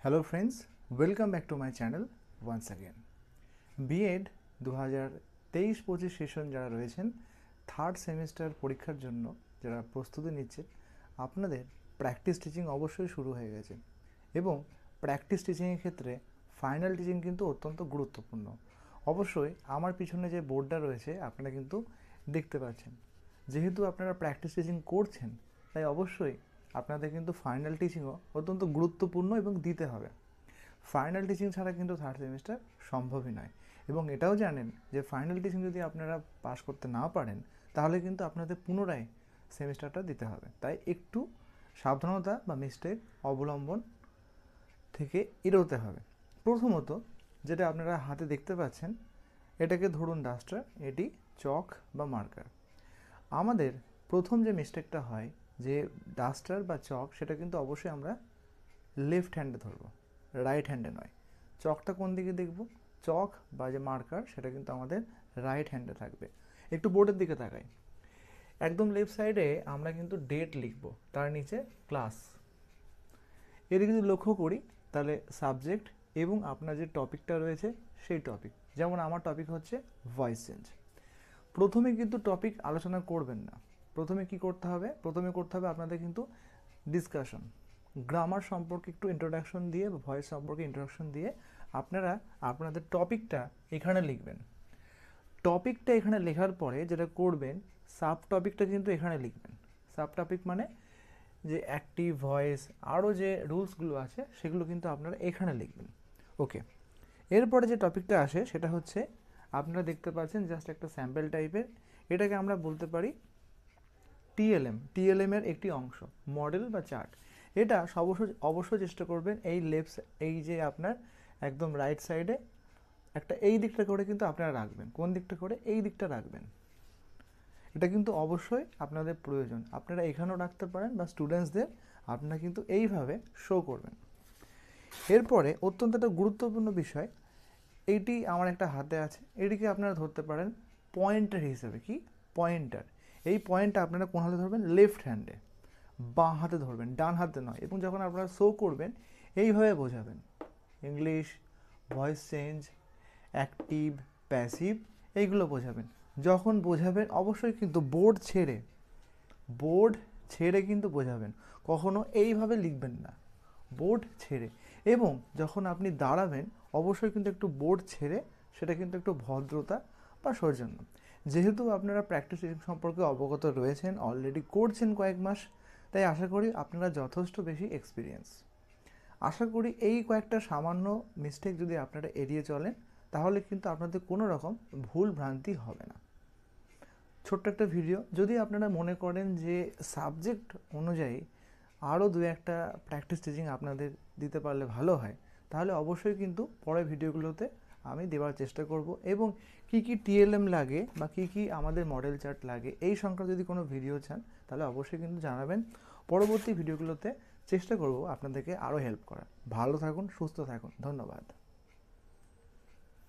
Hello friends, welcome back to my channel once again. B.Ed 2023-25 session যারা রয়েছেন third semester পরীক্ষার জন্য যারা প্রস্তুতি নিচ্ছেন আপনাদের প্র্যাকটিস টিচিং অবশ্যই শুরু হয়ে গেছে এবং প্র্যাকটিস টিচিংয়ের ক্ষেত্রে ফাইনাল টিচিং কিন্তু অত্যন্ত গুরুত্বপূর্ণ। অবশ্যই আমার পিছনে যে বোর্ডটা রয়েছে আপনারা কিন্তু দেখতে পাচ্ছেন, যেহেতু আপনারা প্র্যাকটিস টিচিং করছেন তাই অবশ্যই আপনাদের কিন্তু ফাইনাল টিচিংও অত্যন্ত গুরুত্বপূর্ণ এবং দিতে হবে। ফাইনাল টিচিং ছাড়া কিন্তু থার্ড সেমিস্টার সম্ভবই নয় এবং এটাও জানেন যে ফাইনাল টিচিং যদি আপনারা পাস করতে না পারেন তাহলে কিন্তু আপনাদের পুনরায় সেমিস্টারটা দিতে হবে। তাই একটু সাবধানতা বা মিস্টেক অবলম্বন থেকে এড়োতে হবে। প্রথমত যেটা আপনারা হাতে দেখতে পাচ্ছেন, এটাকে ধরুন ডাস্টার, এটি চক বা মার্কার। আমাদের প্রথম যে মিস্টেকটা হয় যে ডাস্টার বা চক, সেটা কিন্তু অবশ্যই আমরা লেফট হ্যান্ডে ধরবো, রাইট হ্যান্ডে নয়। চকটা কোন দিকে দেখব? চক বা যে মার্কার সেটা কিন্তু আমাদের রাইট হ্যান্ডে থাকবে। একটু বোর্ডের দিকে তাকাই, একদম লেফট সাইডে আমরা কিন্তু ডেট লিখব, তার নিচে ক্লাস। এদিকে যদি লক্ষ্য করি তাহলে সাবজেক্ট এবং আপনার যে টপিকটা রয়েছে সেই টপিক, যেমন আমার টপিক হচ্ছে ভয়েস চেঞ্জ। প্রথমে কিন্তু টপিক আলোচনা করবেন না, প্রথমে কি করতে হবে? প্রথমে করতে হবে আপনাদের কিন্তু ডিসকাশন, গ্রামার সম্পর্কে একটু ইন্ট্রোডাকশন দিয়ে বা ভয়েস সম্পর্কে ইন্ট্রোডাকশন দিয়ে আপনারা আপনাদের টপিকটা এখানে লিখবেন। টপিকটা এখানে লেখার পরে যেটা করবেন, সাব টপিকটা কিন্তু এখানে লিখবেন। সাব টপিক মানে যে অ্যাক্টিভ ভয়েস আরও যে রুলসগুলো আছে সেগুলো কিন্তু আপনারা এখানে লিখবেন। ওকে, এরপরে যে টপিকটা আসে সেটা হচ্ছে, আপনারা দেখতে পাচ্ছেন জাস্ট একটা স্যাম্পল টাইপের, এটাকে আমরা বলতে পারি টিএলএমের একটি অংশ, মডেল বা চার্ট। এটা অবশ্যই চেষ্টা করবেন এই এই যে আপনার একদম রাইট সাইডে একটা এই দিকটা করে কিন্তু আপনারা রাখবেন। কোন দিকটা করে? এই দিকটা রাখবেন। এটা কিন্তু অবশ্যই আপনাদের প্রয়োজন, আপনারা এখানেও রাখতে পারেন বা স্টুডেন্টসদের আপনারা কিন্তু এইভাবে শো করবেন। এরপরে অত্যন্ত একটা গুরুত্বপূর্ণ বিষয়, এইটি আমার একটা হাতে আছে, এটিকে আপনারা ধরতে পারেন পয়েন্টার হিসেবে। কি পয়েন্টার? এই পয়েন্টটা আপনারা কোন হাতে ধরবেন? লেফট হ্যান্ডে, বাঁ হাতে ধরবেন, ডান হাতে নয়। এবং যখন আপনারা শো করবেন এইভাবে বোঝাবেন, English, voice change, active, passive, এইগুলো বোঝাবেন। যখন বোঝাবেন অবশ্যই কিন্তু বোর্ড ছেড়ে কিন্তু বোঝাবেন, কখনো এইভাবে লিখবেন না, বোর্ড ছেড়ে। এবং যখন আপনি দাঁড়াবেন অবশ্যই কিন্তু একটু বোর্ড ছেড়ে, সেটা কিন্তু একটু ভদ্রতা বা সৌজন্য। যেহেতু আপনারা প্র্যাকটিস সম্পর্কে অবগত রয়েছেন, অলরেডি করছেন কয়েক মাস, তাই আশা করি আপনারা যথেষ্ট বেশি এক্সপিরিয়েন্স। আশা করি এই কয়েকটা সামান্য মিস্টেক যদি আপনারা এড়িয়ে চলেন তাহলে কিন্তু আপনাদের কোনো রকম ভুল ভ্রান্তি হবে না। ছোট্ট একটা ভিডিও, যদি আপনারা মনে করেন যে সাবজেক্ট অনুযায়ী আরও দু একটা প্র্যাকটিস টিচিং আপনাদের দিতে পারলে ভালো হয়, তাহলে অবশ্যই কিন্তু পরের ভিডিওগুলোতে আমি দেওয়ার চেষ্টা করব। এবং কি কি টিএলএম লাগে বা কি কি আমাদের মডেল চার্ট লাগে এই সংক্রান্ত যদি কোনো ভিডিও চান তাহলে অবশ্যই কিন্তু জানাবেন। পরবর্তী ভিডিওগুলোতে চেষ্টা করব আপনাদেরকে আরও হেল্প করার। ভালো থাকুন, সুস্থ থাকুন, ধন্যবাদ।